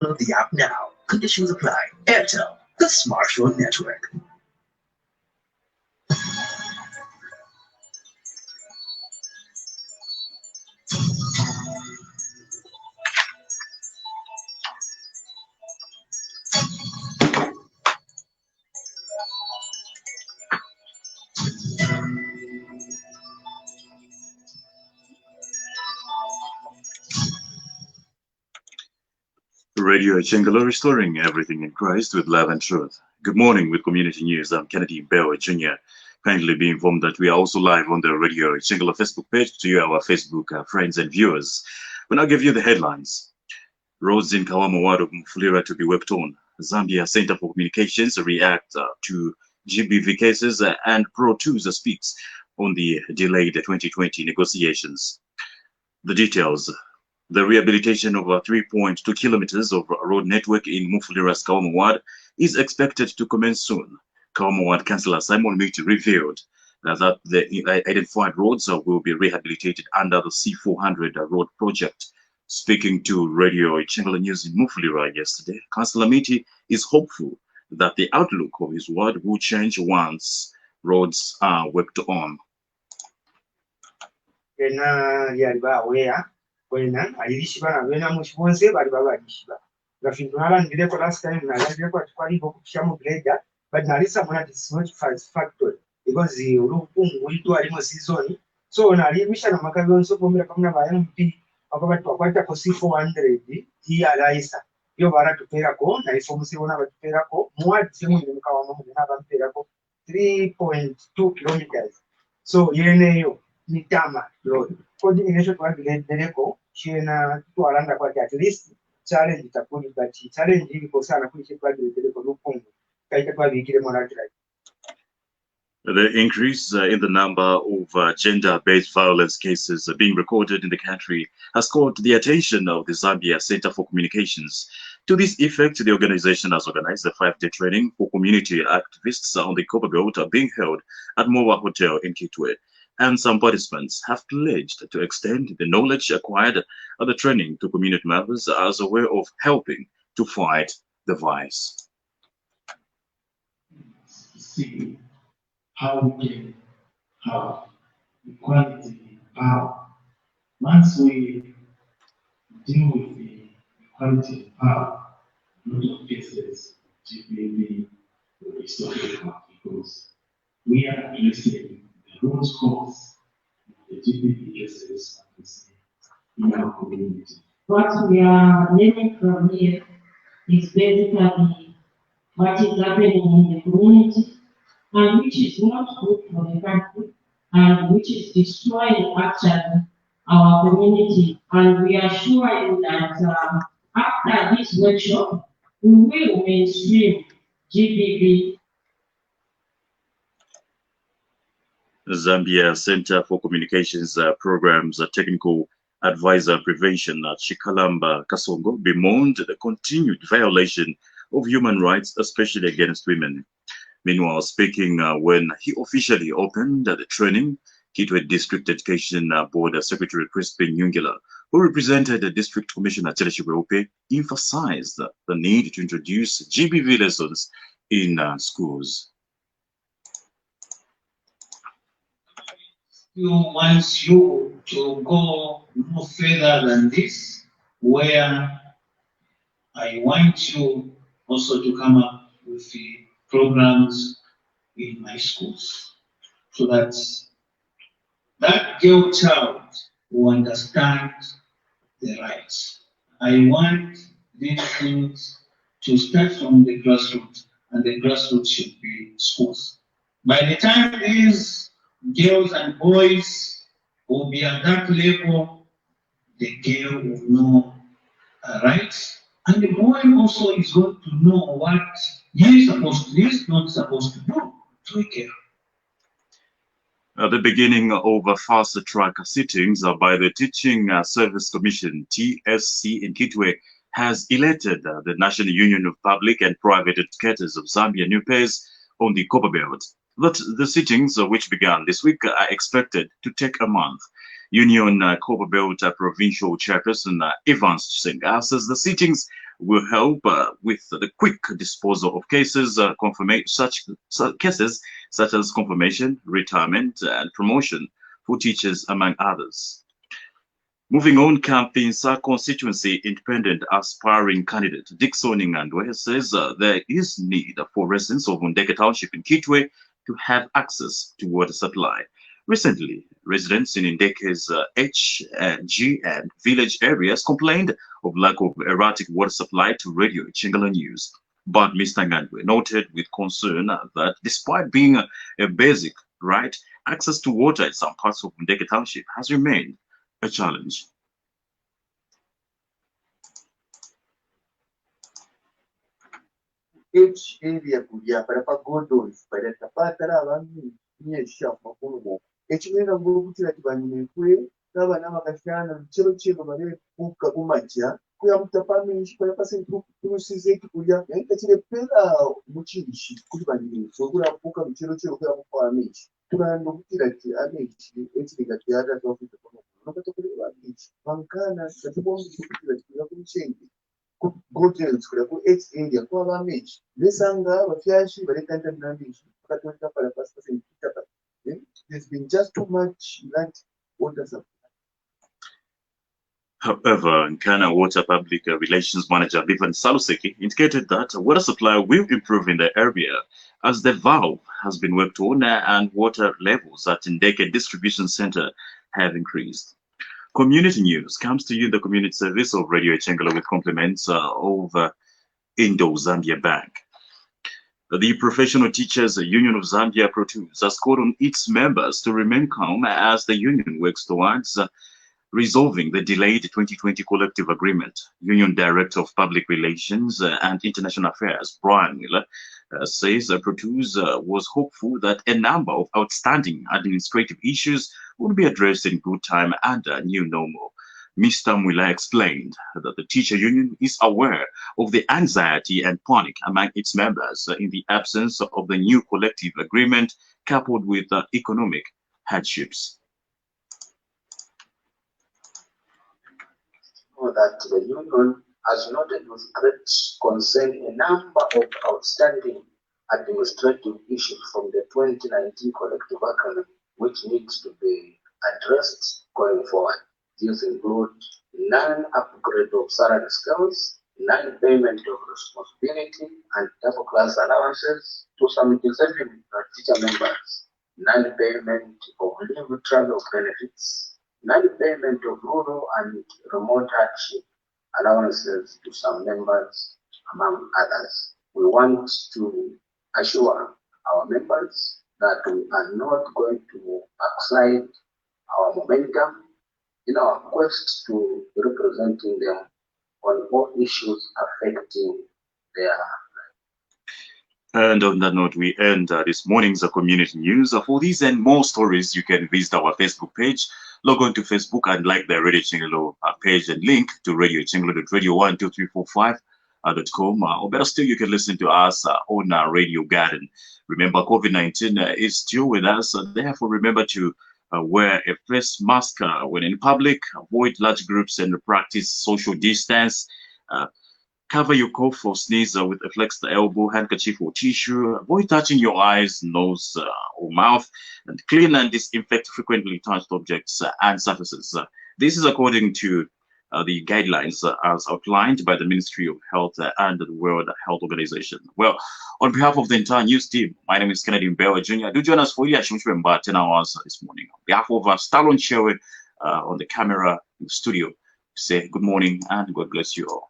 Download the app now. Conditions apply. Airtel, the smartphone network. Radio Chengalo, restoring everything in Christ with love and truth. Good morning with Community News. I'm Kennedy Bell Jr. Kindly be informed that we are also live on the Radio Chengalo Facebook page to you, our Facebook friends and viewers. We now give you the headlines. Roads in Kawamo Ward of Mufulira to be worked on. Zambia Center for Communications react to GBV cases and Pro2 speaks on the delayed 2020 negotiations. The details. The rehabilitation of 3.2 kilometers of road network in Mufulira's Kawamo Ward is expected to commence soon. Kawamo Ward Councillor Simon Miti revealed that the identified roads will be rehabilitated under the C400 road project. Speaking to Radio Chengalo News in Mufulira yesterday, Councillor Miti is hopeful that the outlook of his ward will change once roads are worked on. Kwena alilishiba na wena mushibonse bali baba alishiba ngafintunala ndileko last time na ndileko twali okukushamu grade but nalisa mona this not factory because urukungu witu alimo season so nalimisha na makabonso pomera kamuna ba MP akaba twakwata ko C400 alisa yo bara tupera ko na ifomu sibona batupera ko mwadi simu ndimkawa mu na bampera ko 3.2 kilometers so yeneyo ni tama road coordination kwa dereko chena tualanda kwa at least challenge itakuni but challenge iko sana kuishi kwa dereko lukungu kaita kwa vikire monatra. The increase in the number of gender-based violence cases being recorded in the country has caught the attention of the Zambia Center for Communications. To this effect, the organization has organized a 5-day training for community activists on the Copper Belt being held at Mowa Hotel in Kitwe. And some participants have pledged to extend the knowledge acquired at the training to community members as a way of helping to fight the vice. See how we can have equality power. Once we deal with the equality of power, a lot of cases GBV will be sorted out because we are addressing root cause of the GBV cases in our community. What we are learning from here is basically what is happening in the community and which is not good for the country and which is destroying actually our community. And we are sure that after this workshop, we will mainstream GBV. Zambia Center for Communications Programs Technical Advisor Prevention Chikalamba Kasongo bemoaned the continued violation of human rights, especially against women. Meanwhile, speaking when he officially opened the training, Kitwe District Education Board Secretary Crispin Nyungela, who represented the District Commissioner Cheleshi Weope, emphasized the need to introduce GBV lessons in schools. Wants you to go no further than this, where I want you also to come up with the programs in my schools, so that that girl child will understand the rights. I want these things to start from the grassroots, and the grassroots should be schools. By the time these girls and boys will be at that level, the girl will know her rights, and the boy also is going to know what he is not supposed to do. Take care. At the beginning of fast-track sittings by the Teaching Service Commission, TSC in Kitwe, has elected the National Union of Public and Private Educators of Zambia, NUPES, on the Copper Belt. But the sittings, which began this week, are expected to take a month. Union Copper Belt Provincial Chairperson Evans Chisenga says the sittings will help with the quick disposal of cases, such cases such as confirmation, retirement, and promotion for teachers, among others. Moving on, Kampinsa constituency independent aspiring candidate Dixon Ngandwe says there is need for residents of Mundeke Township in Kitwe to have access to water supply. Recently, residents in Ndeke's H, G, and village areas complained of lack of erratic water supply to Radio Chingala News. But Mr. Ngandwe noted with concern that despite being a basic right, access to water in some parts of Mundeke Township has remained a challenge. Each area kuja para godos para tapatara abami nyesha makuno ekimera ngokutira tibanyine kwe n'abana bakashana kiro bare kuka kumaja kuya mutapami para pasentu kusize kuya yakatire pera muchirishi kuri banyine so kura kuka kiro kuya mufami turando kutira ati amechi ekiriga tyara tofite kono nokatokuri babichi bankana katubongi kutira kuya kuchengi Gotels kura ku H area kwa bamechi lesanga bafyashi barekanda nambishi katolika para pasta sentita. There's been just too much land water supply. However, Nkana Water Public Relations Manager Bivan Saluseki indicated that water supply will improve in the area as the valve has been worked on and water levels at Ndeke Distribution Center have increased. Community news comes to you in the community service of Radio Chengala with compliments of Indo-Zambia Bank. The Professional Teachers Union of Zambia Protus has called on its members to remain calm as the union works towards resolving the delayed 2020 collective agreement. Union Director of Public Relations and International Affairs, Brian Miller, says Protus was hopeful that a number of outstanding administrative issues will be addressed in good time under a new normal. Mr. Mwila explained that the teacher union is aware of the anxiety and panic among its members in the absence of the new collective agreement coupled with economic hardships. That the union has noted with great concern a number of outstanding administrative issues from the 2019 collective agreement which needs to be addressed going forward. These include non-upgrade of salary scales, non-payment of responsibility and double-class allowances to some deserving teacher members, non-payment of leave travel benefits, non-payment of rural and remote hardship allowances to some members, among others. We want to assure our members that we are not going to backslide our momentum in our quest to representing them on all issues affecting their life. And on that note, we end this morning's community news. For these and more stories, you can visit our Facebook page. Log on to Facebook and like the Radio Chingalo page and link to Radio Chingalo.radio12345.com. Or better still, you can listen to us on Radio Garden. Remember, COVID-19 is still with us. Therefore, remember to wear a face mask when in public, avoid large groups and practice social distance. Cover your cough or sneeze with a flexed elbow, handkerchief, or tissue. Avoid touching your eyes, nose, or mouth. And clean and disinfect frequently touched objects and surfaces. This is according to the guidelines as outlined by the Ministry of Health and the World Health Organization. Well, on behalf of the entire news team, my name is Kennedy Mbewa Jr. Do join us for 10 hours this morning. On behalf of Stalon Chewe on the camera in the studio, say good morning and God bless you all.